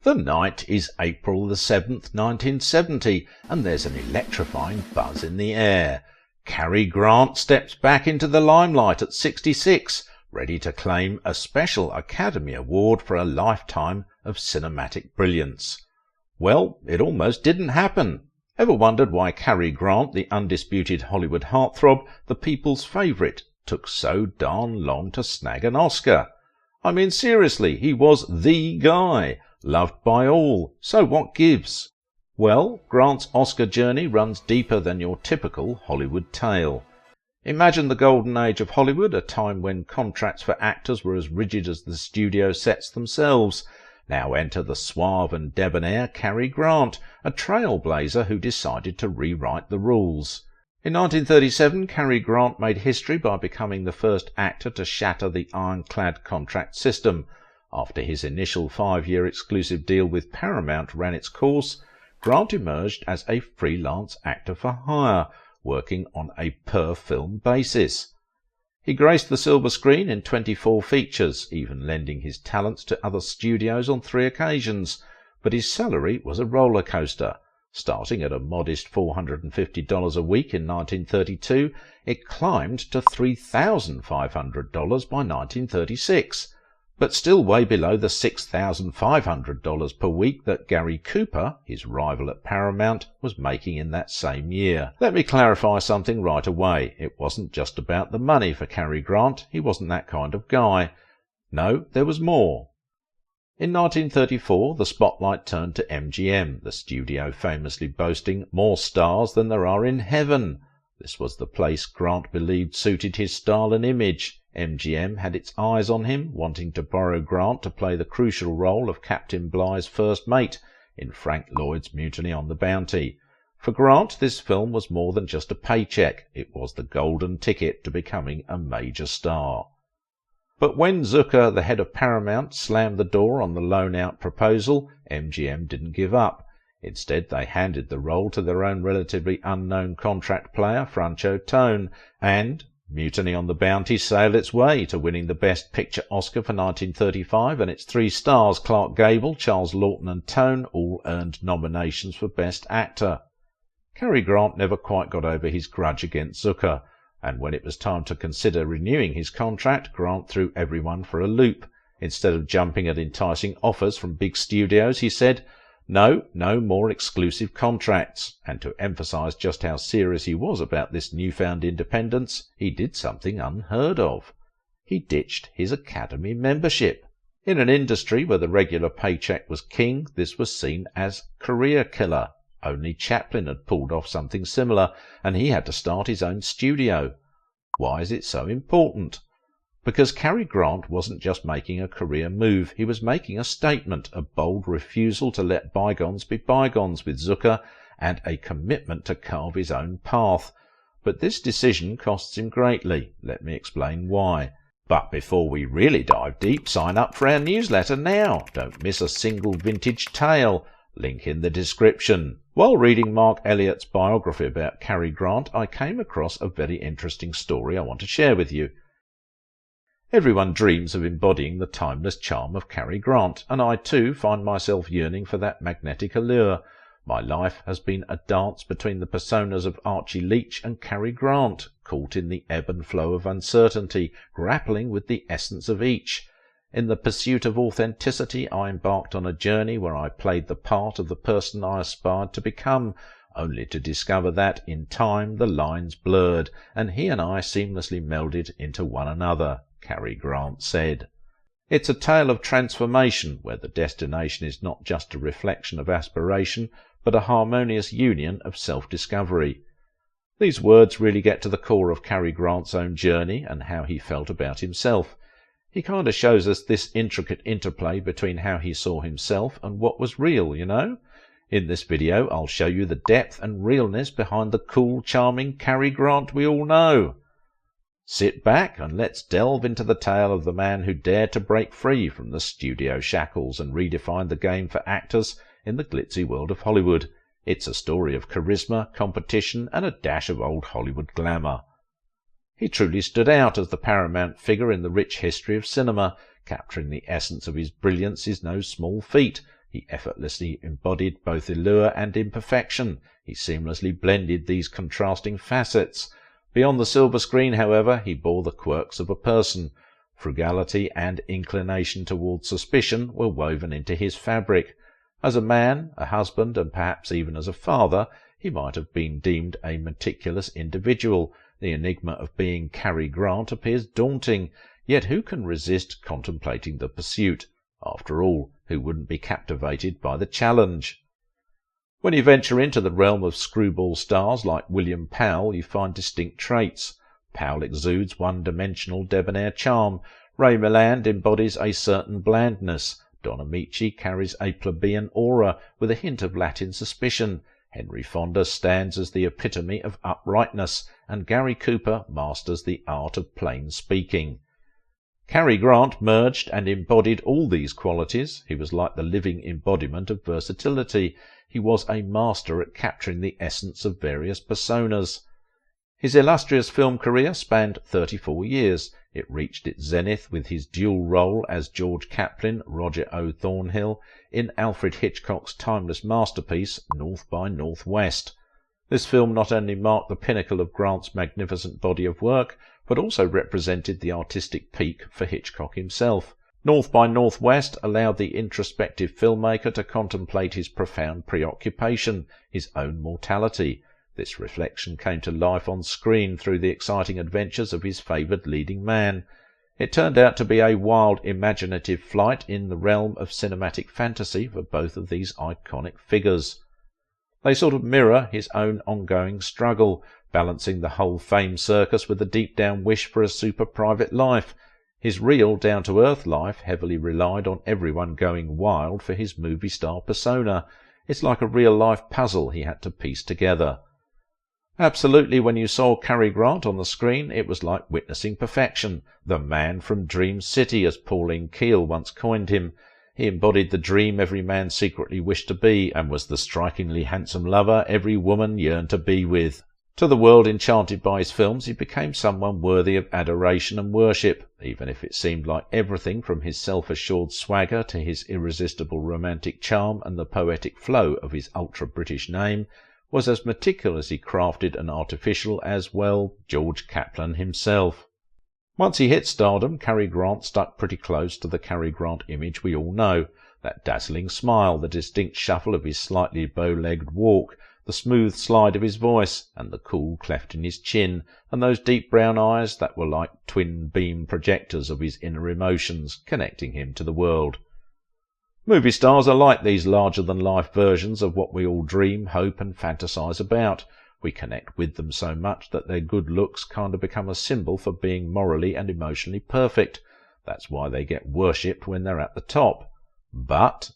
The night is April the 7th, 1970, and there's an electrifying buzz in the air. Cary Grant steps back into the limelight at 66, ready to claim a special Academy Award for a lifetime of cinematic brilliance. Well, it almost didn't happen. Ever wondered why Cary Grant, the undisputed Hollywood heartthrob, the people's favourite, took so darn long to snag an Oscar? I mean, seriously, he was the guy, loved by all, so what gives? Well, Grant's Oscar journey runs deeper than your typical Hollywood tale. Imagine the golden age of Hollywood, a time when contracts for actors were as rigid as the studio sets themselves. Now enter the suave and debonair Cary Grant, a trailblazer who decided to rewrite the rules. In 1937, Cary Grant made history by becoming the first actor to shatter the ironclad contract system. After his initial 5-year exclusive deal with Paramount ran its course, Grant emerged as a freelance actor for hire, working on a per-film basis. He graced the silver screen in 24 features, even lending his talents to other studios on 3 occasions, but his salary was a roller coaster. Starting at a modest $450 a week in 1932, it climbed to $3,500 by 1936, but still way below the $6,500 per week that Gary Cooper, his rival at Paramount, was making in that same year. Let me clarify something right away. It wasn't just about the money for Cary Grant. He wasn't that kind of guy. No, there was more. In 1934, the spotlight turned to MGM, the studio famously boasting more stars than there are in heaven. This was the place Grant believed suited his style and image. MGM had its eyes on him, wanting to borrow Grant to play the crucial role of Captain Bligh's first mate in Frank Lloyd's Mutiny on the Bounty. For Grant, this film was more than just a paycheck. It was the golden ticket to becoming a major star. But when Zucker, the head of Paramount, slammed the door on the loan-out proposal, MGM didn't give up. Instead, they handed the role to their own relatively unknown contract player, Franco Tone, and Mutiny on the Bounty sailed its way to winning the Best Picture Oscar for 1935, and its 3 stars, Clark Gable, Charles Laughton and Tone, all earned nominations for Best Actor. Cary Grant never quite got over his grudge against Zucker, and when it was time to consider renewing his contract, Grant threw everyone for a loop. Instead of jumping at enticing offers from big studios, he said, no more exclusive contracts. And to emphasize just how serious he was about this newfound independence, he did something unheard of. He ditched his Academy membership. In an industry where the regular paycheck was king, this was seen as career killer. Only Chaplin had pulled off something similar, and he had to start his own studio. Why is it so important? Because Cary Grant wasn't just making a career move, he was making a statement, a bold refusal to let bygones be bygones with Zucker, and a commitment to carve his own path. But this decision costs him greatly. Let me explain why. But before we really dive deep, sign up for our newsletter now. Don't miss a single vintage tale. Link in the description. While reading Mark Elliott's biography about Cary Grant, I came across a very interesting story I want to share with you. Everyone dreams of embodying the timeless charm of Cary Grant, and I too find myself yearning for that magnetic allure. My life has been a dance between the personas of Archie Leech and Cary Grant, caught in the ebb and flow of uncertainty, grappling with the essence of each. In the pursuit of authenticity, I embarked on a journey where I played the part of the person I aspired to become, only to discover that, in time, the lines blurred, and he and I seamlessly melded into one another, Cary Grant said. It's a tale of transformation, where the destination is not just a reflection of aspiration, but a harmonious union of self-discovery. These words really get to the core of Cary Grant's own journey and how he felt about himself. He kind of shows us this intricate interplay between how he saw himself and what was real, you know? In this video, I'll show you the depth and realness behind the cool, charming Cary Grant we all know. Sit back and let's delve into the tale of the man who dared to break free from the studio shackles and redefine the game for actors in the glitzy world of Hollywood. It's a story of charisma, competition, and a dash of old Hollywood glamour. He truly stood out as the paramount figure in the rich history of cinema. Capturing the essence of his brilliance is no small feat. He effortlessly embodied both allure and imperfection. He seamlessly blended these contrasting facets. Beyond the silver screen, however, he bore the quirks of a person. Frugality and inclination towards suspicion were woven into his fabric. As a man, a husband, and perhaps even as a father, he might have been deemed a meticulous individual. The enigma of being Cary Grant appears daunting, yet who can resist contemplating the pursuit? After all, who wouldn't be captivated by the challenge? When you venture into the realm of screwball stars like William Powell, you find distinct traits. Powell exudes one-dimensional debonair charm. Ray Milland embodies a certain blandness. Don Amici carries a plebeian aura with a hint of Latin suspicion. Henry Fonda stands as the epitome of uprightness, and Gary Cooper masters the art of plain speaking. Cary Grant merged and embodied all these qualities. He was like the living embodiment of versatility. He was a master at capturing the essence of various personas. His illustrious film career spanned 34 years. It reached its zenith with his dual role as George Chaplin, Roger O. Thornhill, in Alfred Hitchcock's timeless masterpiece, North by Northwest. This film not only marked the pinnacle of Grant's magnificent body of work, but also represented the artistic peak for Hitchcock himself. North by Northwest allowed the introspective filmmaker to contemplate his profound preoccupation, his own mortality. This reflection came to life on screen through the exciting adventures of his favoured leading man. It turned out to be a wild, imaginative flight in the realm of cinematic fantasy for both of these iconic figures. They sort of mirror his own ongoing struggle, balancing the whole fame circus with a deep-down wish for a super-private life. His real, down-to-earth life heavily relied on everyone going wild for his movie star persona. It's like a real-life puzzle he had to piece together. Absolutely, when you saw Cary Grant on the screen, it was like witnessing perfection. The man from Dream City, as Pauline Kael once coined him. He embodied the dream every man secretly wished to be, and was the strikingly handsome lover every woman yearned to be with. To the world enchanted by his films, he became someone worthy of adoration and worship, even if it seemed like everything from his self-assured swagger to his irresistible romantic charm and the poetic flow of his ultra-British name was as meticulously crafted and artificial as, well, George Chaplin himself. Once he hit stardom, Cary Grant stuck pretty close to the Cary Grant image we all know. That dazzling smile, the distinct shuffle of his slightly bow-legged walk, the smooth slide of his voice, and the cool cleft in his chin, and those deep brown eyes that were like twin beam projectors of his inner emotions, connecting him to the world. Movie stars are like these larger-than-life versions of what we all dream, hope, and fantasize about. We connect with them so much that their good looks kind of become a symbol for being morally and emotionally perfect. That's why they get worshipped when they're at the top. But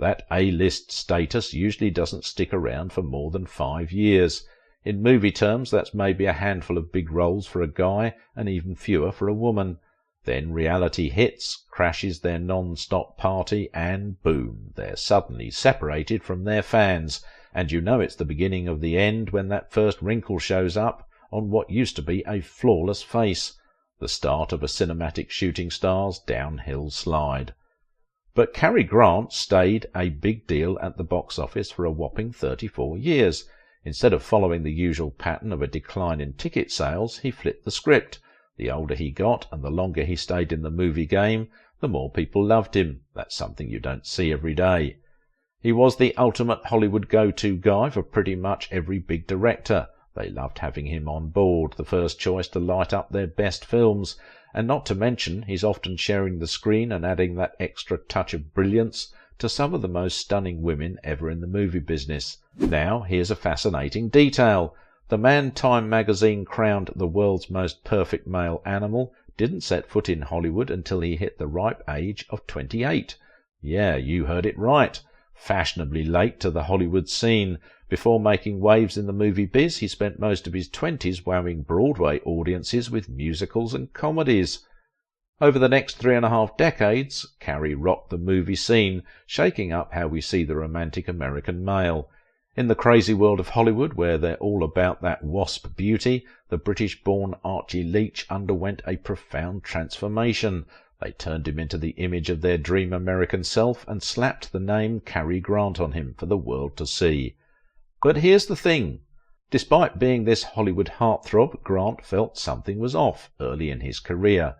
that A-list status usually doesn't stick around for more than 5 years. In movie terms, that's maybe a handful of big roles for a guy and even fewer for a woman. Then reality hits, crashes their non-stop party, and boom, they're suddenly separated from their fans, and you know it's the beginning of the end when that first wrinkle shows up on what used to be a flawless face, the start of a cinematic shooting star's downhill slide. But Cary Grant stayed a big deal at the box office for a whopping 34 years. Instead of following the usual pattern of a decline in ticket sales, he flipped the script. The older he got and the longer he stayed in the movie game, the more people loved him. That's something you don't see every day. He was the ultimate Hollywood go-to guy for pretty much every big director. They loved having him on board, the first choice to light up their best films, and not to mention he's often sharing the screen and adding that extra touch of brilliance to some of the most stunning women ever in the movie business. Now, here's a fascinating detail. The man Time magazine crowned the world's most perfect male animal didn't set foot in Hollywood until he hit the ripe age of 28. Yeah, you heard it right. Fashionably late to the Hollywood scene. Before making waves in the movie biz, he spent most of his 20s wowing Broadway audiences with musicals and comedies. Over the next 3.5 decades, Cary rocked the movie scene, shaking up how we see the romantic American male. In the crazy world of Hollywood, where they're all about that wasp beauty, the British-born Archie Leech underwent a profound transformation. They turned him into the image of their dream American self and slapped the name Cary Grant on him for the world to see. But here's the thing. Despite being this Hollywood heartthrob, Grant felt something was off early in his career.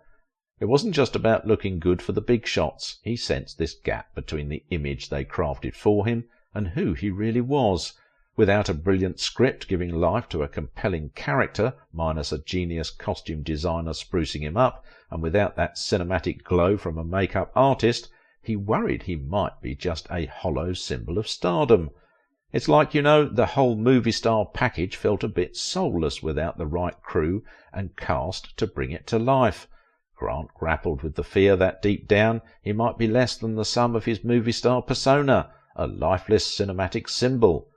It wasn't just about looking good for the big shots. He sensed this gap between the image they crafted for him and who he really was. Without a brilliant script giving life to a compelling character, minus a genius costume designer sprucing him up, and without that cinematic glow from a make-up artist, he worried he might be just a hollow symbol of stardom. It's like, the whole movie star package felt a bit soulless without the right crew and cast to bring it to life. Grant grappled with the fear that deep down he might be less than the sum of his movie star persona, a lifeless cinematic symbol.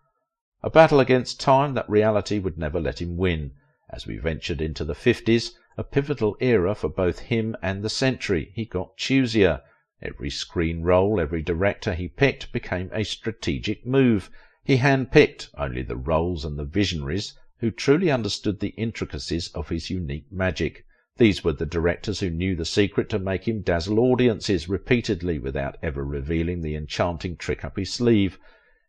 A battle against time that reality would never let him win. As we ventured into the 50s, a pivotal era for both him and the century, he got choosier. Every screen role, every director he picked became a strategic move. He hand-picked only the roles and the visionaries who truly understood the intricacies of his unique magic. These were the directors who knew the secret to make him dazzle audiences repeatedly without ever revealing the enchanting trick up his sleeve.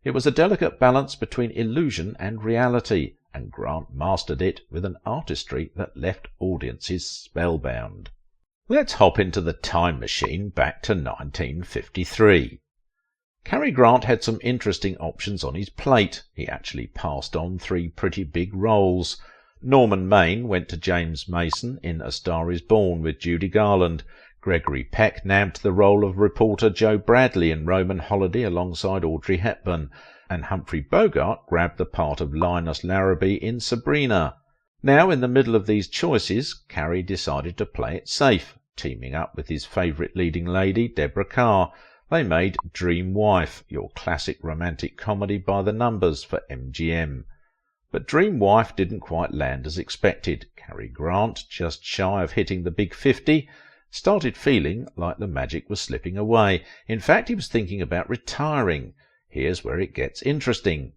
It was a delicate balance between illusion and reality, and Grant mastered it with an artistry that left audiences spellbound. Let's hop into the time machine back to 1953. Cary Grant had some interesting options on his plate. He actually passed on 3 pretty big roles. Norman Maine went to James Mason in A Star is Born with Judy Garland. Gregory Peck nabbed the role of reporter Joe Bradley in Roman Holiday alongside Audrey Hepburn, and Humphrey Bogart grabbed the part of Linus Larrabee in Sabrina. Now, in the middle of these choices, Cary decided to play it safe. Teaming up with his favourite leading lady, Deborah Kerr, they made Dream Wife, your classic romantic comedy by the numbers for MGM. But Dream Wife didn't quite land as expected. Cary Grant, just shy of hitting the big 50, started feeling like the magic was slipping away. In fact, he was thinking about retiring. Here's where it gets interesting.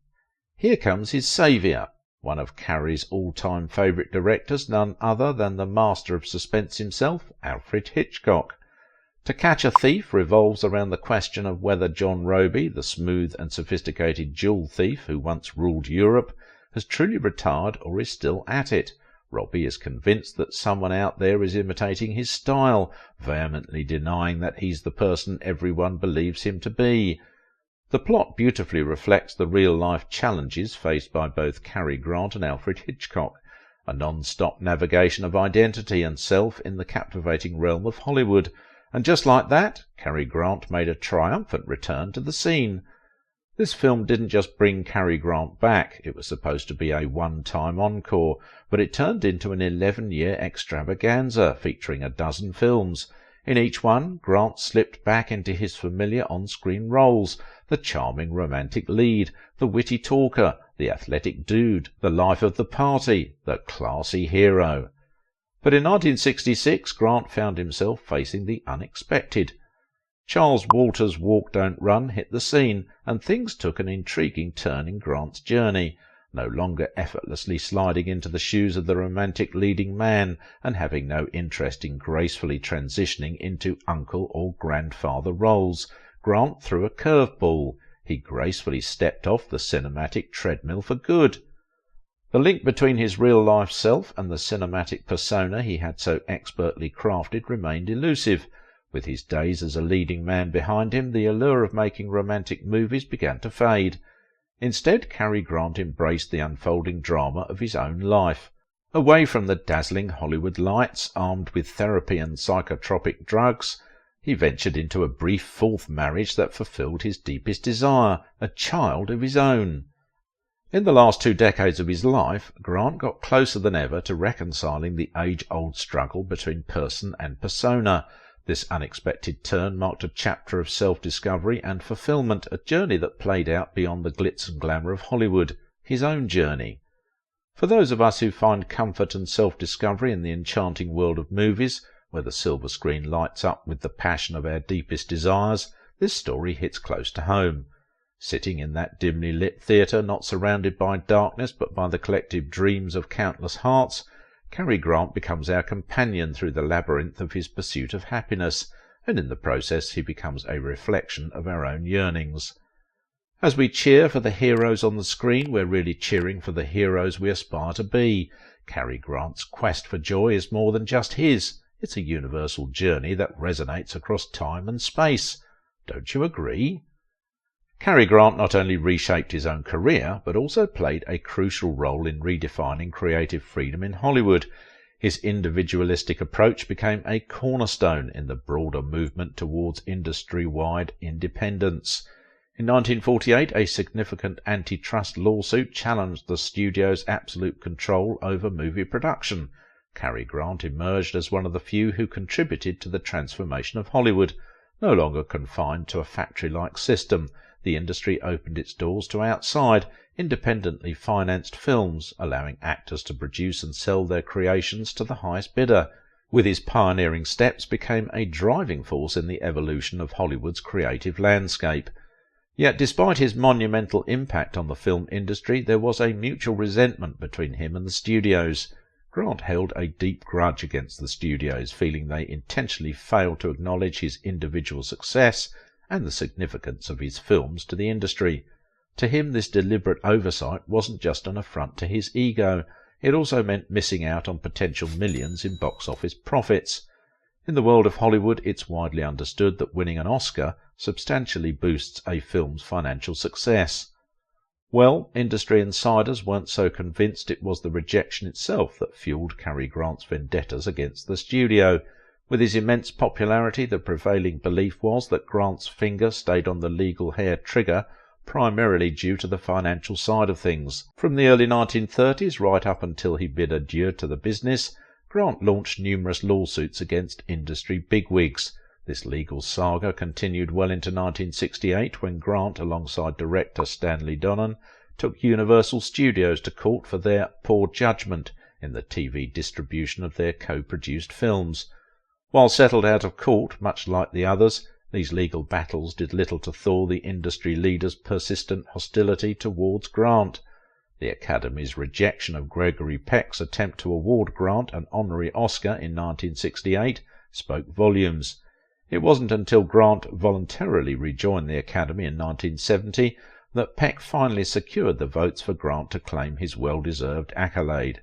Here comes his saviour, one of Cary's all-time favourite directors, none other than the master of suspense himself, Alfred Hitchcock. To Catch a Thief revolves around the question of whether John Robey, the smooth and sophisticated jewel thief who once ruled Europe, has truly retired or is still at it. Robbie is convinced that someone out there is imitating his style, vehemently denying that he's the person everyone believes him to be. The plot beautifully reflects the real-life challenges faced by both Cary Grant and Alfred Hitchcock, a non-stop navigation of identity and self in the captivating realm of Hollywood. And just like that, Cary Grant made a triumphant return to the scene. This film didn't just bring Cary Grant back. It was supposed to be a one-time encore, but it turned into an 11-year extravaganza featuring a dozen films. In each one, Grant slipped back into his familiar on-screen roles: the charming romantic lead, the witty talker, the athletic dude, the life of the party, the classy hero. But in 1966, Grant found himself facing the unexpected. Charles Walters' Walk Don't Run hit the scene, and things took an intriguing turn in Grant's journey. No longer effortlessly sliding into the shoes of the romantic leading man, and having no interest in gracefully transitioning into uncle or grandfather roles, Grant threw a curveball. He gracefully stepped off the cinematic treadmill for good. The link between his real-life self and the cinematic persona he had so expertly crafted remained elusive. With his days as a leading man behind him, the allure of making romantic movies began to fade. Instead, Cary Grant embraced the unfolding drama of his own life. Away from the dazzling Hollywood lights, armed with therapy and psychotropic drugs, he ventured into a brief fourth marriage that fulfilled his deepest desire, a child of his own. In the last 2 decades of his life, Grant got closer than ever to reconciling the age-old struggle between person and persona. This unexpected turn marked a chapter of self-discovery and fulfillment, a journey that played out beyond the glitz and glamour of Hollywood, his own journey. For those of us who find comfort and self-discovery in the enchanting world of movies, where the silver screen lights up with the passion of our deepest desires, this story hits close to home. Sitting in that dimly lit theatre, not surrounded by darkness but by the collective dreams of countless hearts, Cary Grant becomes our companion through the labyrinth of his pursuit of happiness, and in the process he becomes a reflection of our own yearnings. As we cheer for the heroes on the screen, we're really cheering for the heroes we aspire to be. Cary Grant's quest for joy is more than just his. It's a universal journey that resonates across time and space. Don't you agree? Cary Grant not only reshaped his own career, but also played a crucial role in redefining creative freedom in Hollywood. His individualistic approach became a cornerstone in the broader movement towards industry-wide independence. In 1948, a significant antitrust lawsuit challenged the studio's absolute control over movie production. Cary Grant emerged as one of the few who contributed to the transformation of Hollywood. No longer confined to a factory-like system, the industry opened its doors to outside, independently financed films, allowing actors to produce and sell their creations to the highest bidder. With his pioneering steps, became a driving force in the evolution of Hollywood's creative landscape. Yet despite his monumental impact on the film industry, there was a mutual resentment between him and the studios. Grant held a deep grudge against the studios, feeling they intentionally failed to acknowledge his individual success and the significance of his films to the industry. To him, this deliberate oversight wasn't just an affront to his ego, it also meant missing out on potential millions in box office profits. In the world of Hollywood, it's widely understood that winning an Oscar substantially boosts a film's financial success. Well, industry insiders weren't so convinced. It was the rejection itself that fueled Cary Grant's vendettas against the studio. With his immense popularity, the prevailing belief was that Grant's finger stayed on the legal hair trigger primarily due to the financial side of things. From the early 1930s right up until he bid adieu to the business, Grant launched numerous lawsuits against industry bigwigs. This legal saga continued well into 1968 when Grant, alongside director Stanley Donen, took Universal Studios to court for their poor judgment in the TV distribution of their co-produced films. While settled out of court, much like the others, these legal battles did little to thaw the industry leaders' persistent hostility towards Grant. The Academy's rejection of Gregory Peck's attempt to award Grant an honorary Oscar in 1968 spoke volumes. It wasn't until Grant voluntarily rejoined the Academy in 1970 that Peck finally secured the votes for Grant to claim his well-deserved accolade.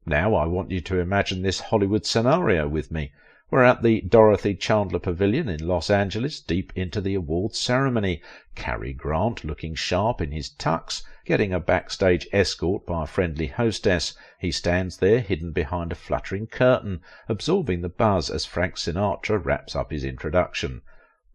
Now I want you to imagine this Hollywood scenario with me. We're at the Dorothy Chandler Pavilion in Los Angeles, deep into the awards ceremony. Cary Grant, looking sharp in his tux, getting a backstage escort by a friendly hostess. He stands there, hidden behind a fluttering curtain, absorbing the buzz as Frank Sinatra wraps up his introduction.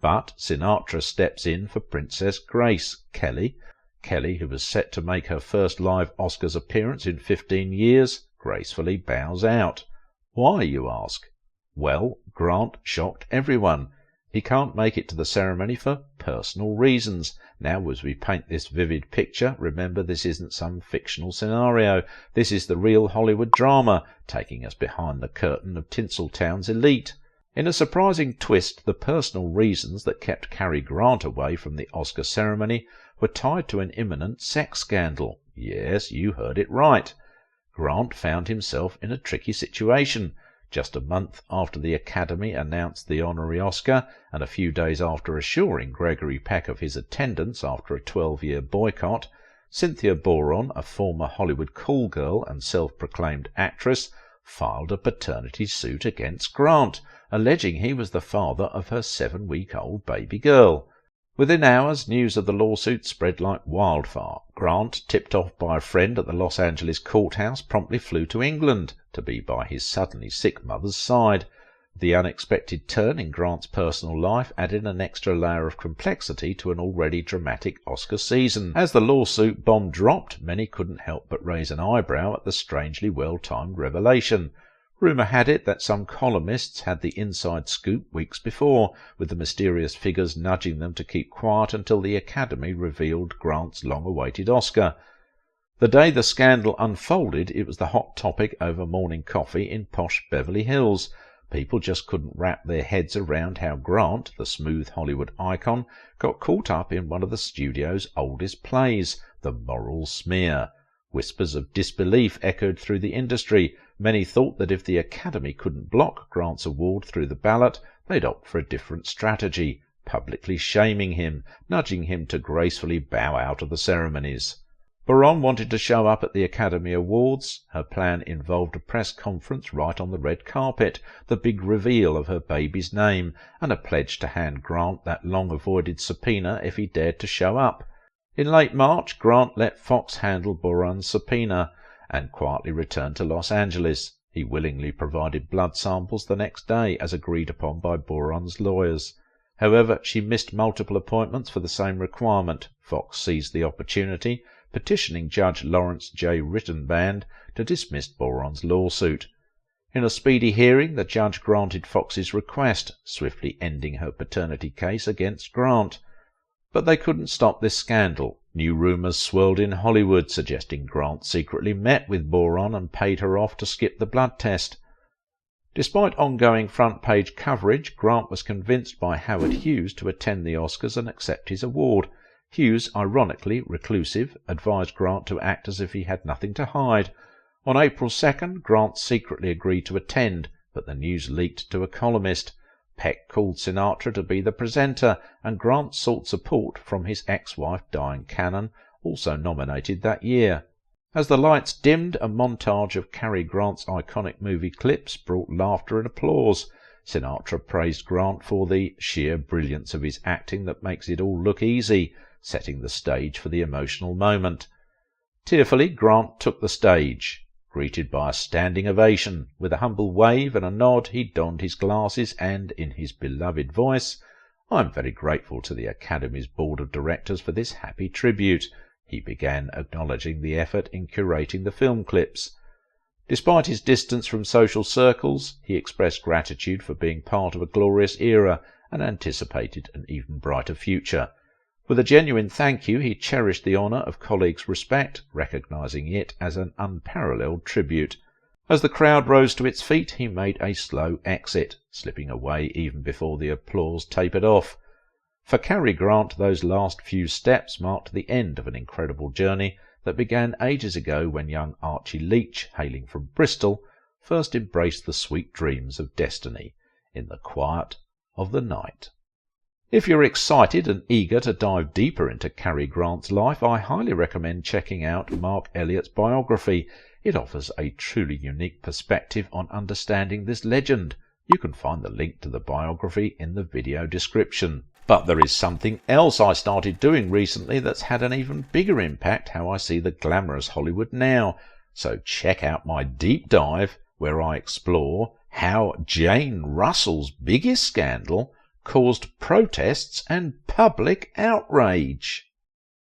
But Sinatra steps in for Princess Grace, Kelly. Kelly, who was set to make her first live Oscars appearance in 15 years, gracefully bows out. Why, you ask? Well, Grant shocked everyone. He can't make it to the ceremony for personal reasons. Now, as we paint this vivid picture, remember this isn't some fictional scenario. This is the real Hollywood drama, taking us behind the curtain of Tinseltown's elite. In a surprising twist, the personal reasons that kept Cary Grant away from the Oscar ceremony were tied to an imminent sex scandal. Yes, you heard it right. Grant found himself in a tricky situation. Just a month after the Academy announced the honorary Oscar, and a few days after assuring Gregory Peck of his attendance after a 12-year boycott, Cynthia Boron, a former Hollywood call girl and self-proclaimed actress, filed a paternity suit against Grant, alleging he was the father of her 7-week-old baby girl. Within hours, news of the lawsuit spread like wildfire. Grant, tipped off by a friend at the Los Angeles courthouse, promptly flew to England to be by his suddenly sick mother's side. The unexpected turn in Grant's personal life added an extra layer of complexity to an already dramatic Oscar season. As the lawsuit bomb dropped, many couldn't help but raise an eyebrow at the strangely well-timed revelation. Rumour had it that some columnists had the inside scoop weeks before, with the mysterious figures nudging them to keep quiet until the Academy revealed Grant's long-awaited Oscar. The day the scandal unfolded, it was the hot topic over morning coffee in posh Beverly Hills. People just couldn't wrap their heads around how Grant, the smooth Hollywood icon, got caught up in one of the studio's oldest plays, The Moral Smear. Whispers of disbelief echoed through the industry. Many thought that if the Academy couldn't block Grant's award through the ballot, they'd opt for a different strategy, publicly shaming him, nudging him to gracefully bow out of the ceremonies. Boron wanted to show up at the Academy Awards. Her plan involved a press conference right on the red carpet, the big reveal of her baby's name, and a pledge to hand Grant that long-avoided subpoena if he dared to show up. In late March, Grant let Fox handle Boron's subpoena and quietly returned to Los Angeles. He willingly provided blood samples the next day, as agreed upon by Boron's lawyers. However, she missed multiple appointments for the same requirement. Fox seized the opportunity, petitioning Judge Lawrence J. Rittenband to dismiss Boron's lawsuit. In a speedy hearing, the judge granted Fox's request, swiftly ending her paternity case against Grant. But they couldn't stop this scandal. New rumours swirled in Hollywood, suggesting Grant secretly met with Boron and paid her off to skip the blood test. Despite ongoing front-page coverage, Grant was convinced by Howard Hughes to attend the Oscars and accept his award. Hughes, ironically reclusive, advised Grant to act as if he had nothing to hide. On April 2nd, Grant secretly agreed to attend, but the news leaked to a columnist. Peck called Sinatra to be the presenter, and Grant sought support from his ex-wife Diane Cannon, also nominated that year. As the lights dimmed, a montage of Cary Grant's iconic movie clips brought laughter and applause. Sinatra praised Grant for the sheer brilliance of his acting that makes it all look easy, setting the stage for the emotional moment. Tearfully, Grant took the stage. Greeted by a standing ovation, with a humble wave and a nod, he donned his glasses and, in his beloved voice, "I am very grateful to the Academy's Board of Directors for this happy tribute," he began, acknowledging the effort in curating the film clips. Despite his distance from social circles, he expressed gratitude for being part of a glorious era and anticipated an even brighter future. With a genuine thank you, he cherished the honour of colleagues' respect, recognising it as an unparalleled tribute. As the crowd rose to its feet, he made a slow exit, slipping away even before the applause tapered off. For Cary Grant, those last few steps marked the end of an incredible journey that began ages ago when young Archie Leech, hailing from Bristol, first embraced the sweet dreams of destiny in the quiet of the night. If you're excited and eager to dive deeper into Cary Grant's life, I highly recommend checking out Mark Elliott's biography. It offers a truly unique perspective on understanding this legend. You can find the link to the biography in the video description. But there is something else I started doing recently that's had an even bigger impact how I see the glamorous Hollywood now. So check out my deep dive where I explore how Jane Russell's biggest scandal caused protests and public outrage.